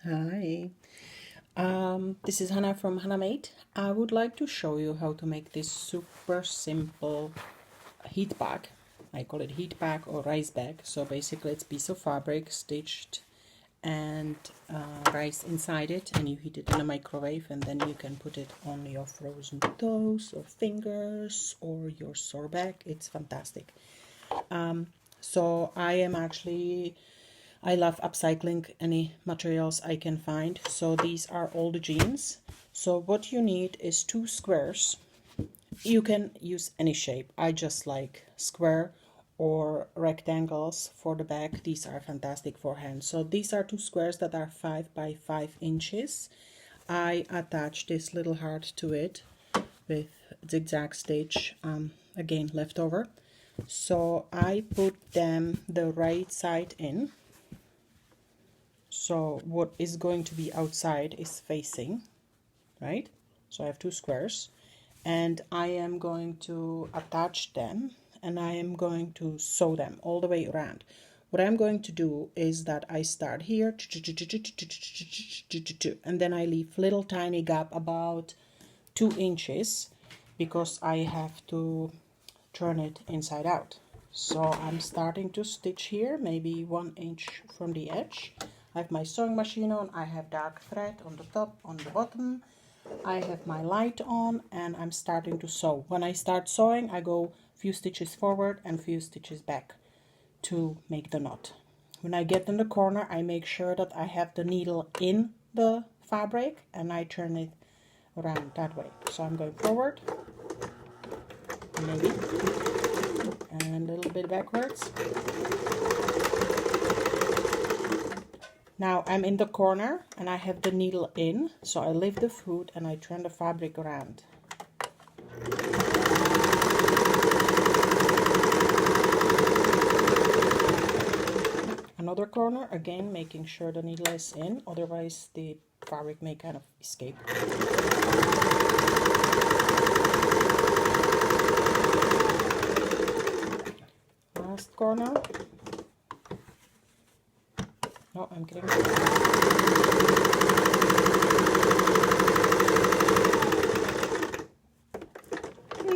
Hi, this is Hannah from HannahMade. I would like to show you how to make this super simple heat bag. I call it heat bag or rice bag. So basically it's a piece of fabric stitched and rice inside it, and you heat it in a microwave, and then you can put it on your frozen toes or fingers or your sore back. It's fantastic. So I love upcycling any materials I can find. So these are all the jeans. So what you need is two squares. You can use any shape. I just like square or rectangles for the back. These are fantastic for hands. So these are two squares that are 5 by 5 inches. I attach this little heart to it with zigzag stitch, again leftover. So I put them the right side in. So what is going to be outside is facing, right? So I have two squares, and I am going to attach them, and I am going to sew them all the way around. What I'm going to do is that I start here, and then I leave little tiny gap about 2 inches because I have to turn it inside out. So I'm starting to stitch here, maybe 1 inch from the edge. I have my sewing machine on, I have dark thread on the top, on the bottom. I have my light on, and I'm starting to sew. When I start sewing, I go few stitches forward and few stitches back to make the knot. When I get in the corner, I make sure that I have the needle in the fabric and I turn it around that way. So I'm going forward, maybe, and a little bit backwards. Now I'm in the corner and I have the needle in, so I lift the foot and I turn the fabric around. Another corner, again making sure the needle is in, otherwise the fabric may kind of escape. Last corner. No, I'm kidding.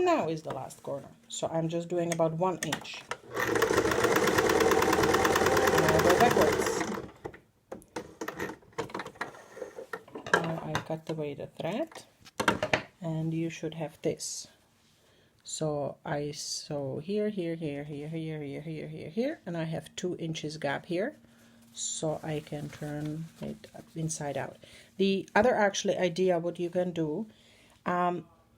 Now is the last corner. So I'm just doing about 1 inch. And I go backwards. Now I cut away the thread, and you should have this. So I sew here, here, here, here, here, here, here, here, here, and I have 2 inches gap here, so I can turn it inside out. The other actually idea what you can do,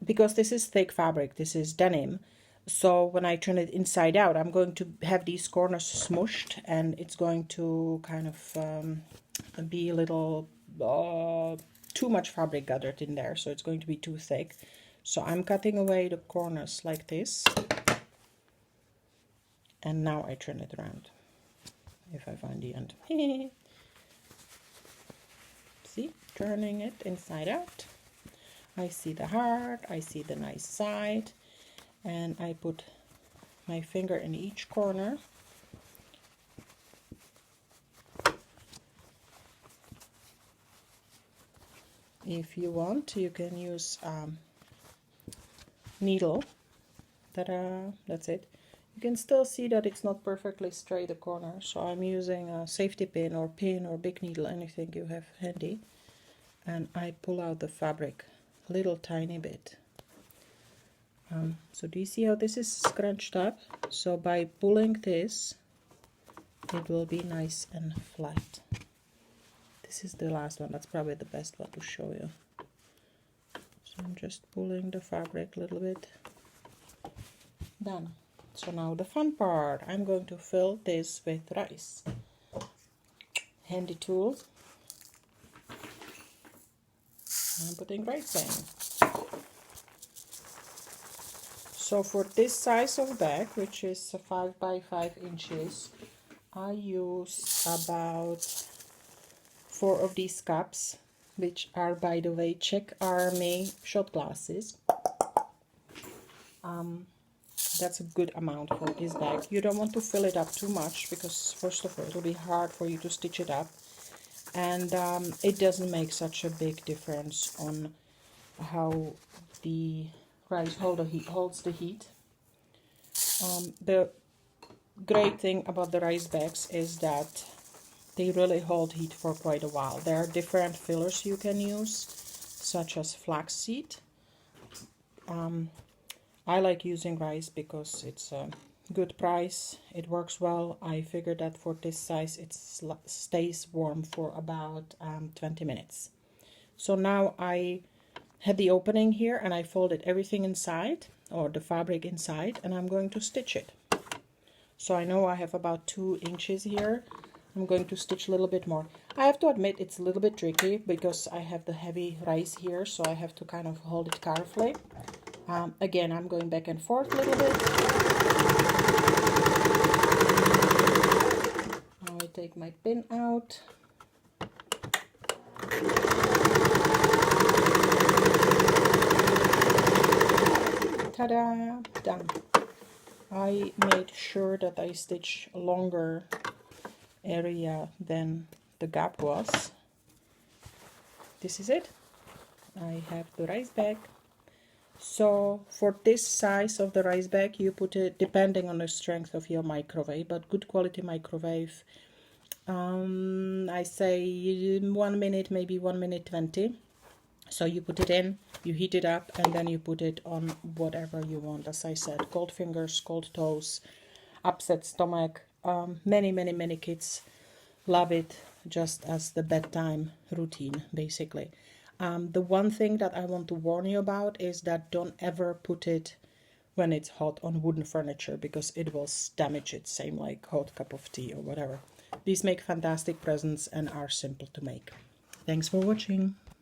because this is thick fabric, this is denim, so when I turn it inside out, I'm going to have these corners smushed, and it's going to kind of be a little too much fabric gathered in there, so it's going to be too thick. So I'm cutting away the corners like this, and now I turn it around, if I find the end. See, turning it inside out. I see the heart, I see the nice side, and I put my finger in each corner. If you want, you can use needle. That's it. You can still see that it's not perfectly straight the corner, so I'm using a safety pin or big needle, anything you have handy, and I pull out the fabric a little tiny bit. So do you see how this is scrunched up? So by pulling this, it will be nice and flat. This is the last one, that's probably the best one to show you. So I'm just pulling the fabric a little bit. Done. So now the fun part, I'm going to fill this with rice. Handy tool. I'm putting rice in. So for this size of bag, which is 5 by 5 inches, I use about 4 of these cups, which are, by the way, Czech Army shot glasses. That's a good amount for this bag. You don't want to fill it up too much because, first of all, it will be hard for you to stitch it up. and it doesn't make such a big difference on how the rice holds the heat. The great thing about the rice bags is that they really hold heat for quite a while. There are different fillers you can use, such as flaxseed. I like using rice because it's a good price. It works well. I figured that for this size it stays warm for about 20 minutes. So now I had the opening here and I folded everything inside, or the fabric inside, and I'm going to stitch it. So I know I have about 2 inches here. I'm going to stitch a little bit more. I have to admit it's a little bit tricky because I have the heavy rice here, so I have to kind of hold it carefully. Again, I'm going back and forth a little bit. Now I take my pin out. Ta-da! Done. I made sure that I stitch a longer area than the gap was. This is it. I have the rice bag. So for this size of the rice bag, you put it depending on the strength of your microwave, but good quality microwave. I say 1 minute, maybe 1 minute 20. So you put it in, you heat it up, and then you put it on whatever you want. As I said, cold fingers, cold toes, upset stomach. Many kids love it just as the bedtime routine, basically. The one thing that I want to warn you about is that don't ever put it when it's hot on wooden furniture, because it will damage it, same like hot cup of tea or whatever. These make fantastic presents and are simple to make. Thanks for watching.